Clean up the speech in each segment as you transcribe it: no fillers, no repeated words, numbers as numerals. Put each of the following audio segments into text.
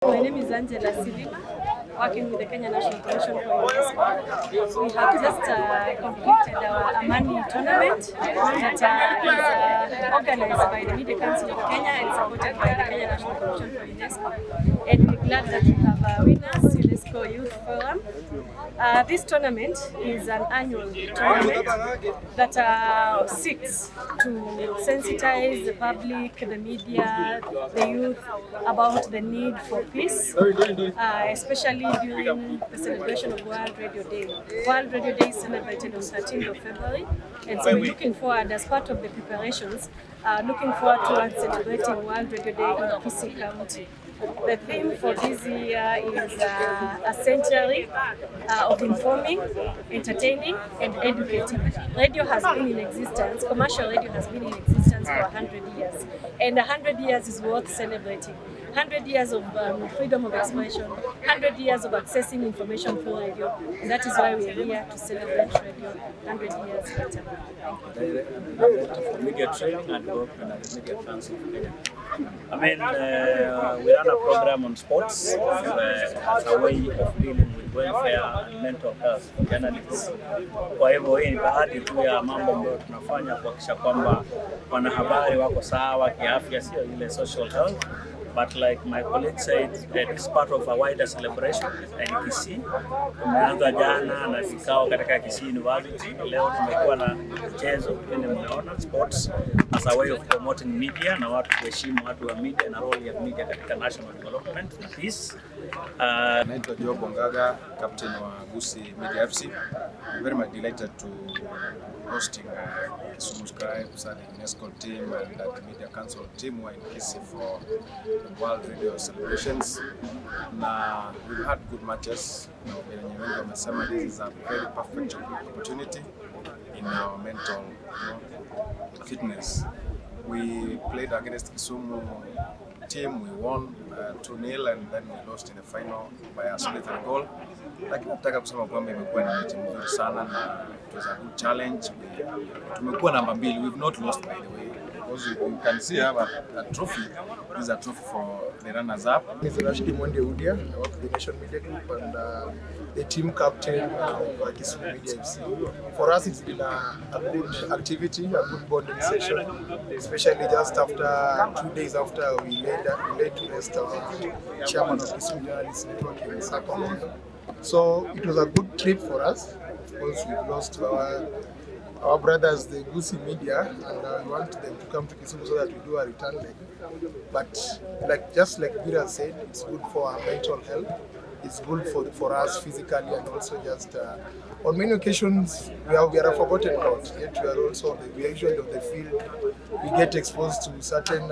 My name is Angela Silima, working with the Kenya National Commission for UNESCO. We have just completed our Amani tournament that is organized by the Media Council of Kenya and supported by the Kenya National Commission for UNESCO. And we're glad that we have winners, UNESCO Youth Forum. This tournament is an annual tournament that seeks to sensitize the public, the media, the youth about the need for peace, especially during the celebration of World Radio Day. World Radio Day is celebrated on 13th of February, and so we're looking forward, as part of the preparations, looking forward towards celebrating World Radio Day in Gusii County. The theme for this year is a century of informing, entertaining, and educating. Radio has been in existence, commercial radio has been in existence for 100 years, and 100 years is worth celebrating. 100 years of freedom of expression, 100 years of accessing information through radio, and that is why we are here to celebrate radio 100 years later. Director for Media Training and Development at the Media Council of Kenya. We run a program on sports as a way of dealing with welfare and mental health for journalists. Kwa hivyo hii ni baadhi tu ya mambo ambayo tunafanya kuhakikisha kwamba wanahabari wako sawa kiafya, sio ile social health. But like my colleague said, it's part of a wider celebration in Gusii. Tumeanza jana na vikao katika Gusii University. Leo tumekuwa na mchezo kwenye mnaona sports as a way of promoting media na watu kuheshimu watu wa media na role ya media katika national development na peace. Naitwa Job Ngaga, captain wa Gusii Media FC. I'm very much delighted to hosting Kisumu Scribes and the UNESCO team and the Media Council team who are in Gusii for the World Radio celebrations. Now, we've had good matches. This is a very perfect opportunity in our mental fitness. We played against Kisumu team, we won 2-0 and then we lost in the final by a solitary goal. Lakini nataka kusema kwamba imekuwa ni mechi nzuri sana na it was a good challenge. Tumekuwa namba 2. We've not lost, by the way. Because you can see have a trophy. This is a trophy for the runners up. My name is Udia. I work with the Nation Media Group and the team captain of Kisumu Media FC. For us, it's been a good activity, a good bonding session, especially just after 2 days after we laid to rest our chairman of Kisumu Journalists Network in Sacramento. So it was a good trip for us because we've lost our brothers, the Gusii Media, and we want them to come to Kisumu so that we do a return leg. But just like Bira said, it's good for our mental health. It's good for us physically, and also just on many occasions we are forgotten about. Yet we are also we are usually on the field. We get exposed to certain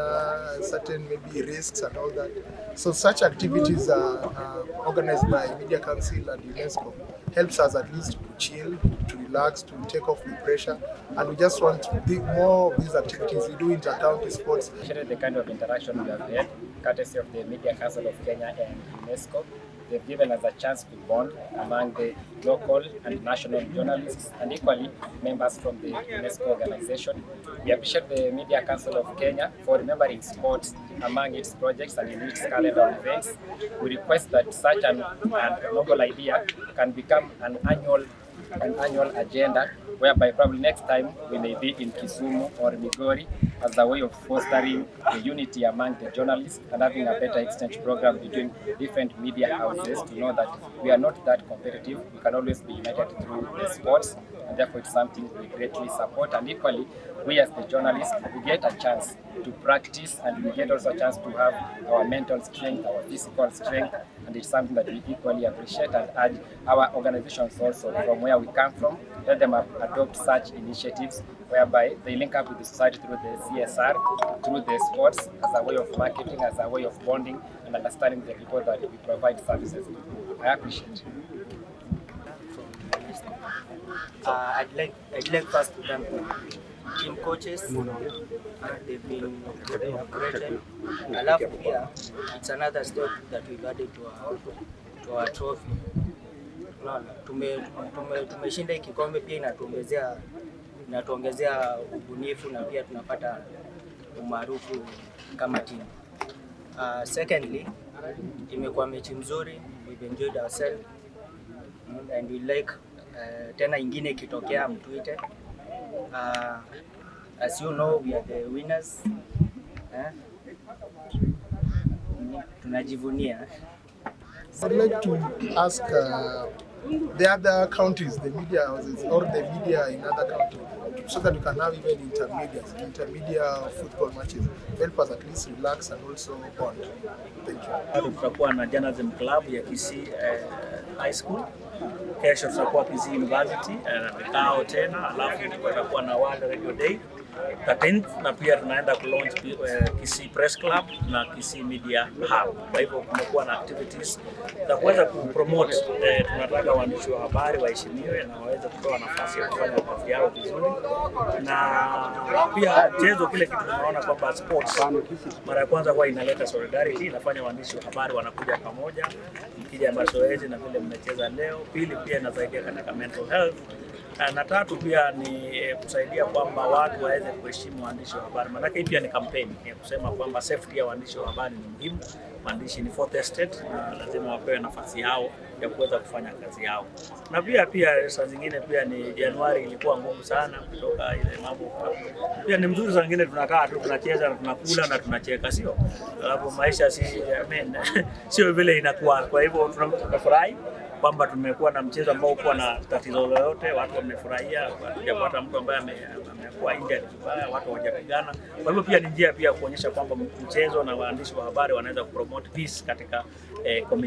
maybe risks and all that. So such activities are organized by Media Council and UNESCO helps us at least to chill, to relax, to take off the pressure, and we just want more of these activities. We do inter-county sports. The kind of interaction we have had, courtesy of the Media Council of Kenya and UNESCO. They've given us a chance to bond among the local and national journalists and equally members from the UNESCO organization. We appreciate the Media Council of Kenya for remembering sports among its projects and in its calendar of events. We request that such an noble idea can become an annual agenda, whereby probably next time we may be in Kisumu or Migori as a way of fostering the unity among the journalists and having a better exchange program between different media houses to know that we are not that competitive. We can always be united through the sports, and therefore it's something we greatly support. And equally, we as the journalists, we get a chance to practice, and we get also a chance to have our mental strength, our physical strength, and it's something that we equally appreciate and urge our organizations also from where we come from, let them adopt such initiatives whereby they link up with the society through the CSR, through the sports, as a way of marketing, as a way of bonding and understanding the people that we provide services to. I appreciate. I'd like first to thank team coaches. They've been great. Alafu pia it's another step that we've added to our trophy. Tumeshinda hiki kikombe, pia inatuongezea ubunifu na pia tunapata umaarufu kama team. Secondly, Imekuwa mechi mzuri, we've enjoyed ourselves and we like tena ingine ikitokea mtuite. As you know, we are the winners. Tunajivunia. I'd like to ask the other counties, the media houses or the media in other counties, so that we can have even intermedia football matches. Help us at least relax and also bond. Thank you. Tutakuwa na journalism club ya Gusii High School. Kesho tutakuwa Gusii University na vikao tena, alafu tutakuwa na World Radio Day 13th, na pia tunaenda kulaunch Gusii Press Club na Gusii Media Hub. Kwa hivyo kumekuwa na activities za kuweza kupromote. Tunataka waandishi wa habari waheshimiwe na waweze kutoa nafasi ya kufanya kazi yao vizuri, na pia mchezo kile kitu tunaona kwamba sports mara ya kwanza huwa inaleta solidarity, inafanya waandishi wa habari wanakuja pamoja, mkija mazoezi na vile mmecheza leo. Pili, pia inasaidia katika mental health, na tatu pia ni kusaidia kwamba watu waweze kuheshimu waandishi wa habari. Maana hii pia ni kampeni ya kusema kwamba safety ya waandishi wa habari ni muhimu. Waandishi ni fourth estate na lazima wapewe nafasi yao ya kuweza kufanya kazi yao. Na pia saa zingine pia ni Januari ilikuwa ngumu sana kutoka ile mambo. Pia ni mzuri saa zingine tunakaa tu tunacheza na tunakula na tunacheka, sio? Alafu maisha sio vile inakuwa. Kwa hivyo tunafurahi kwamba tumekuwa na mchezo ambao uko na tatizo lolote, watu wamefurahia, hatujapata mtu ambaye amekuwa injured vibaya, watu hawajapigana. Kwa hivyo pia ni njia pia kuonyesha kwamba mchezo na waandishi wa habari wanaweza kupromote peace katika community.